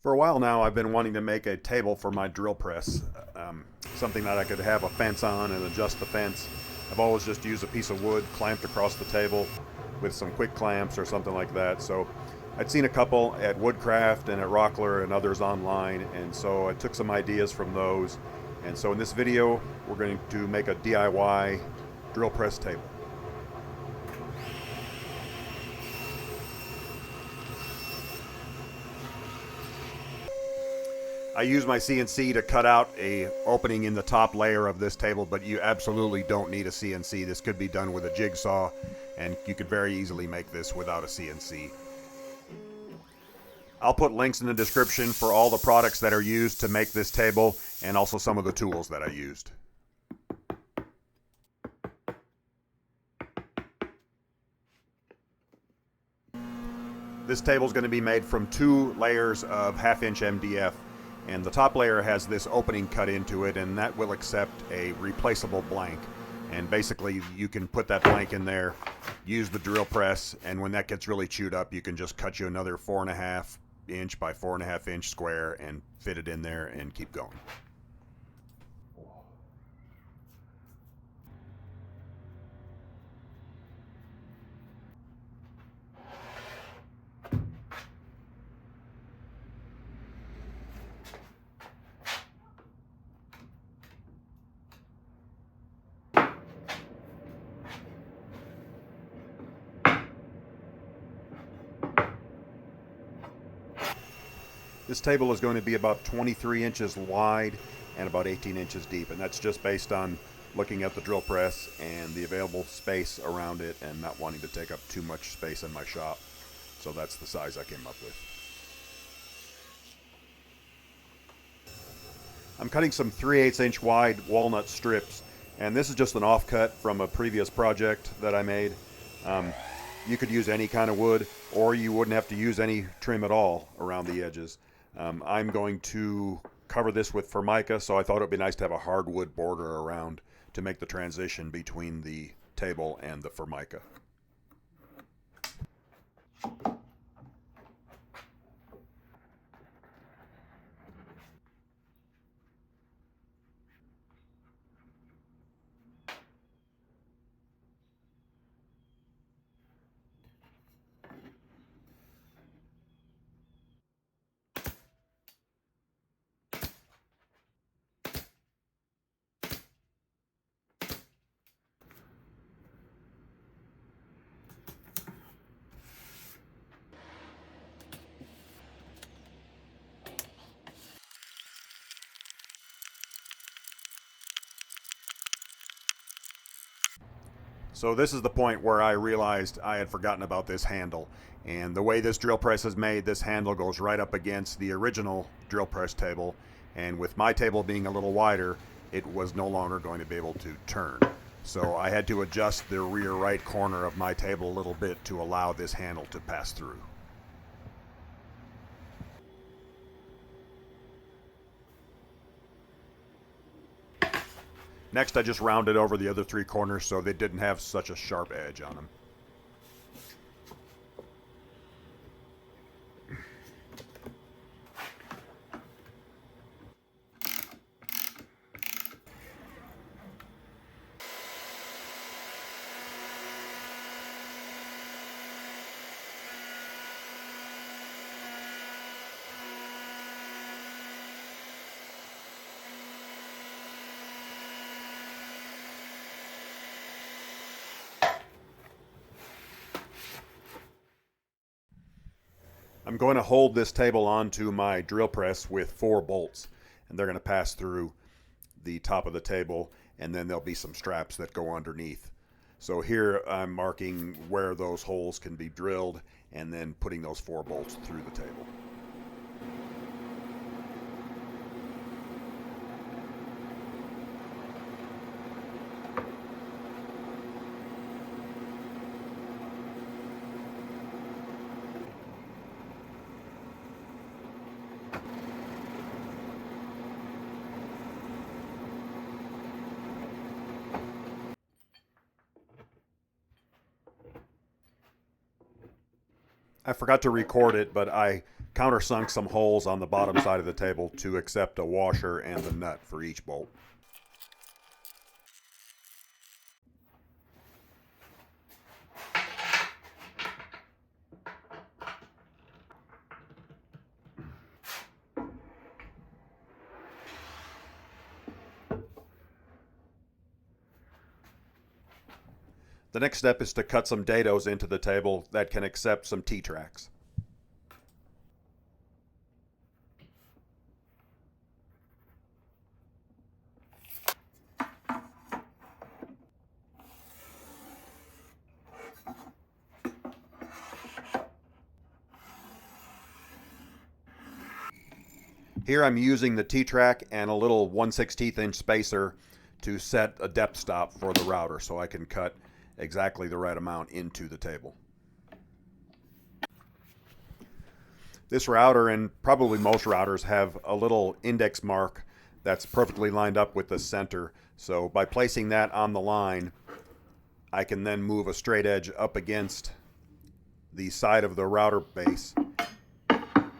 For a while now, I've been wanting to make a table for my drill press, something that I could have a fence on and adjust the fence. I've always just used a piece of wood clamped across the table with some quick clamps or something like that. So I'd seen a couple at Woodcraft and at Rockler and others online, and so I took some ideas from those. And so in this video, we're going to make a DIY drill press table. I use my CNC to cut out a opening in the top layer of this table, but you absolutely don't need a CNC. This could be done with a jigsaw, and you could very easily make this without a CNC. I'll put links in the description for all the products that are used to make this table, and also some of the tools that I used. This table is going to be made from 2 layers of 1/2-inch MDF. And the top layer has this opening cut into it, and that will accept a replaceable blank. And basically you can put that blank in there, use the drill press, and when that gets really chewed up, you can just cut you another 4.5-inch by 4.5-inch square and fit it in there and keep going. This table is going to be about 23 inches wide and about 18 inches deep, and that's just based on looking at the drill press and the available space around it and not wanting to take up too much space in my shop. So that's the size I came up with. I'm cutting some 3/8-inch wide walnut strips, and this is just an offcut from a previous project that I made. You could use any kind of wood, or you wouldn't have to use any trim at all around the edges. I'm going to cover this with Formica, so I thought it would be nice to have a hardwood border around to make the transition between the table and the Formica. So this is the point where I realized I had forgotten about this handle. And the way this drill press is made, this handle goes right up against the original drill press table. And with my table being a little wider, it was no longer going to be able to turn. So I had to adjust the rear right corner of my table a little bit to allow this handle to pass through. Next, I just rounded over the other 3 corners so they didn't have such a sharp edge on them. I'm going to hold this table onto my drill press with 4 bolts, and they're going to pass through the top of the table, and then there'll be some straps that go underneath. So here I'm marking where those holes can be drilled and then putting those 4 bolts through the table. I forgot to record it, but I countersunk some holes on the bottom side of the table to accept a washer and the nut for each bolt. The next step is to cut some dados into the table that can accept some T-tracks. Here I'm using the T-track and a little 1/16 inch spacer to set a depth stop for the router so I can cut exactly the right amount into the table. This router, and probably most routers, have a little index mark that's perfectly lined up with the center. So by placing that on the line, I can then move a straight edge up against the side of the router base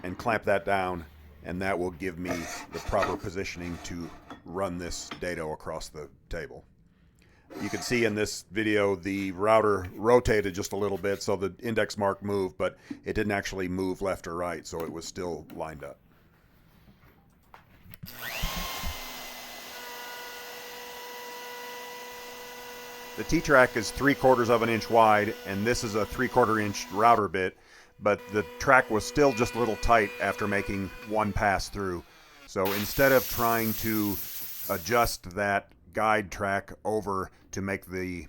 and clamp that down, and that will give me the proper positioning to run this dado across the table. You can see in this video the router rotated just a little bit, so the index mark moved, but it didn't actually move left or right, so it was still lined up. The T-track is 3/4 of an inch wide, and this is a 3/4 inch router bit, but the track was still just a little tight after making one pass through. So instead of trying to adjust that guide track over to make the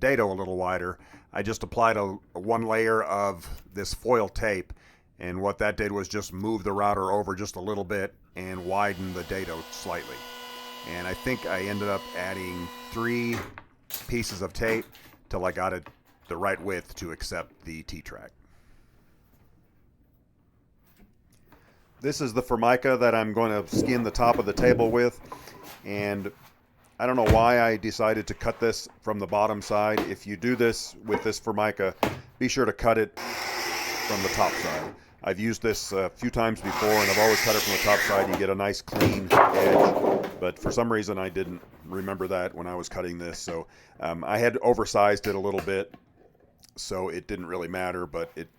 dado a little wider, I just applied a one layer of this foil tape, and what that did was just move the router over just a little bit and widen the dado slightly. And I think I ended up adding 3 pieces of tape till I got it the right width to accept the T-track. This is the Formica that I'm going to skin the top of the table with, and I don't know why I decided to cut this from the bottom side. If you do this with this Formica, be sure to cut it from the top side. I've used this a few times before, and I've always cut it from the top side. You get a nice clean edge, but for some reason I didn't remember that when I was cutting this, so I had oversized it a little bit, so it didn't really matter, but it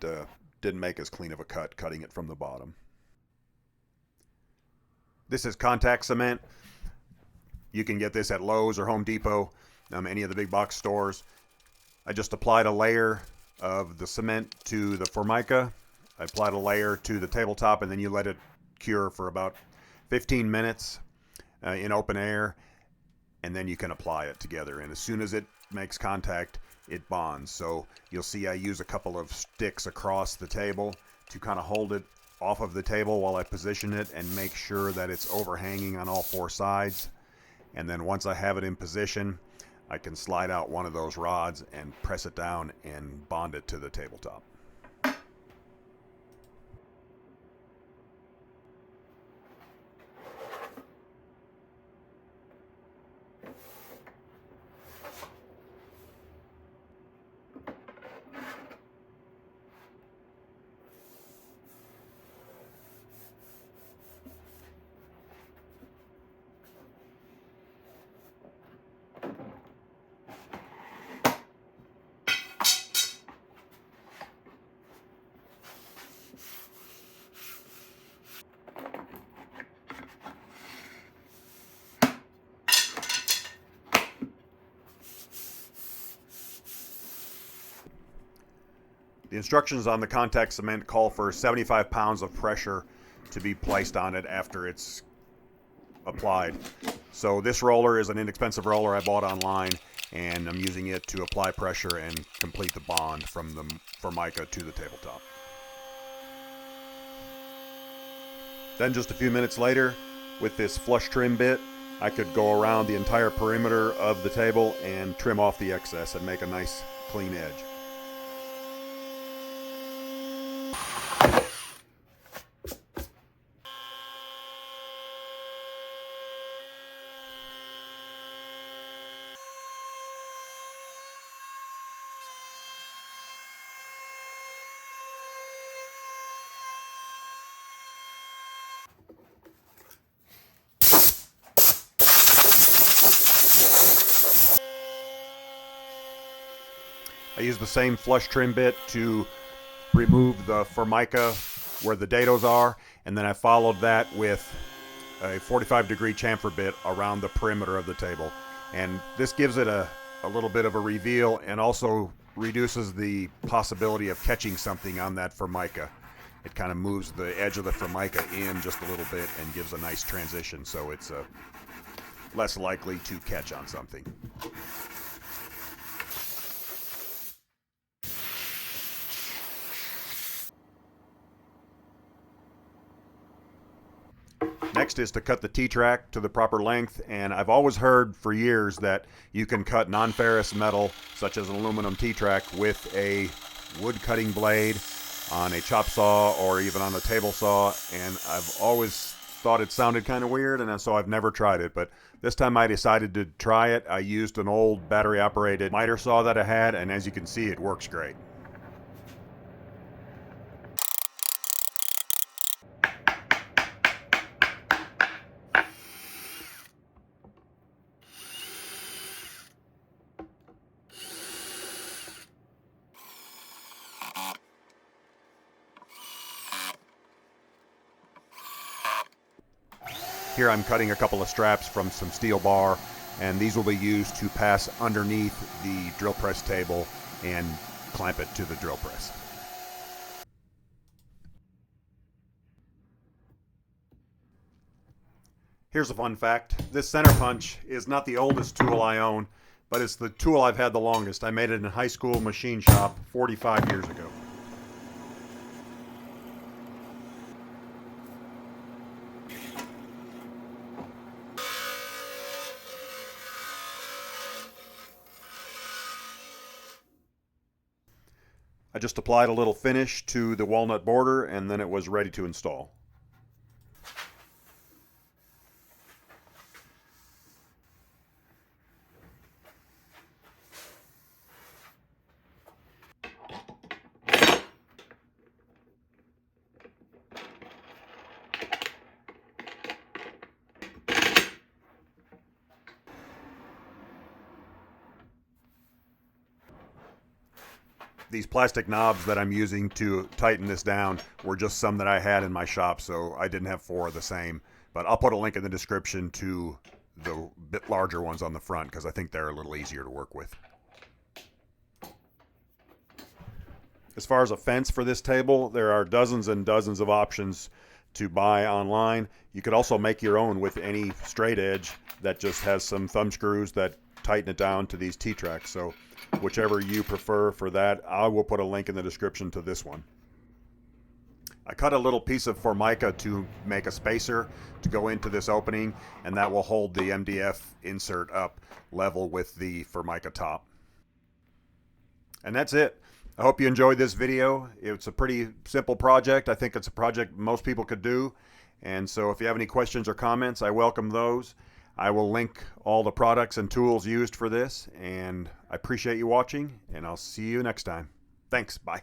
didn't make as clean of a cut cutting it from the bottom. This is contact cement. You can get this at Lowe's or Home Depot, any of the big box stores. I just applied a layer of the cement to the Formica. I applied a layer to the tabletop, and then you let it cure for about 15 minutes in open air, and then you can apply it together. And as soon as it makes contact, it bonds. So you'll see I use a couple of sticks across the table to kind of hold it off of the table while I position it and make sure that it's overhanging on all 4 sides. And then once I have it in position, I can slide out one of those rods and press it down and bond it to the tabletop. The instructions on the contact cement call for 75 pounds of pressure to be placed on it after it's applied. So this roller is an inexpensive roller I bought online, and I'm using it to apply pressure and complete the bond from the Formica to the tabletop. Then just a few minutes later, with this flush trim bit, I could go around the entire perimeter of the table and trim off the excess and make a nice clean edge. I used the same flush trim bit to remove the Formica where the dados are, and then I followed that with a 45-degree chamfer bit around the perimeter of the table. And this gives it a little bit of a reveal and also reduces the possibility of catching something on that Formica. It kind of moves the edge of the Formica in just a little bit and gives a nice transition, so it's less likely to catch on something. Next is to cut the T-track to the proper length, and I've always heard for years that you can cut non-ferrous metal such as an aluminum T-track with a wood cutting blade on a chop saw or even on a table saw, and I've always thought it sounded kind of weird, and so I've never tried it. But this time I decided to try it. I used an old battery operated miter saw that I had, and as you can see, it works great. Here I'm cutting a couple of straps from some steel bar, and these will be used to pass underneath the drill press table and clamp it to the drill press. Here's a fun fact. This center punch is not the oldest tool I own, but it's the tool I've had the longest. I made it in a high school machine shop 45 years ago. I just applied a little finish to the walnut border, and then it was ready to install. These plastic knobs that I'm using to tighten this down were just some that I had in my shop, so I didn't have four of the same. But I'll put a link in the description to the bit larger ones on the front because I think they're a little easier to work with. As far as a fence for this table, there are dozens and dozens of options to buy online. You could also make your own with any straight edge that just has some thumb screws that tighten it down to these T-tracks. So whichever you prefer for that, I will put a link in the description to this one. I cut a little piece of Formica to make a spacer to go into this opening, and that will hold the MDF insert up level with the Formica top. And that's it. I hope you enjoyed this video. It's a pretty simple project. I think it's a project most people could do. And so if you have any questions or comments, I welcome those. I will link all the products and tools used for this, and I appreciate you watching, and I'll see you next time. Thanks. Bye.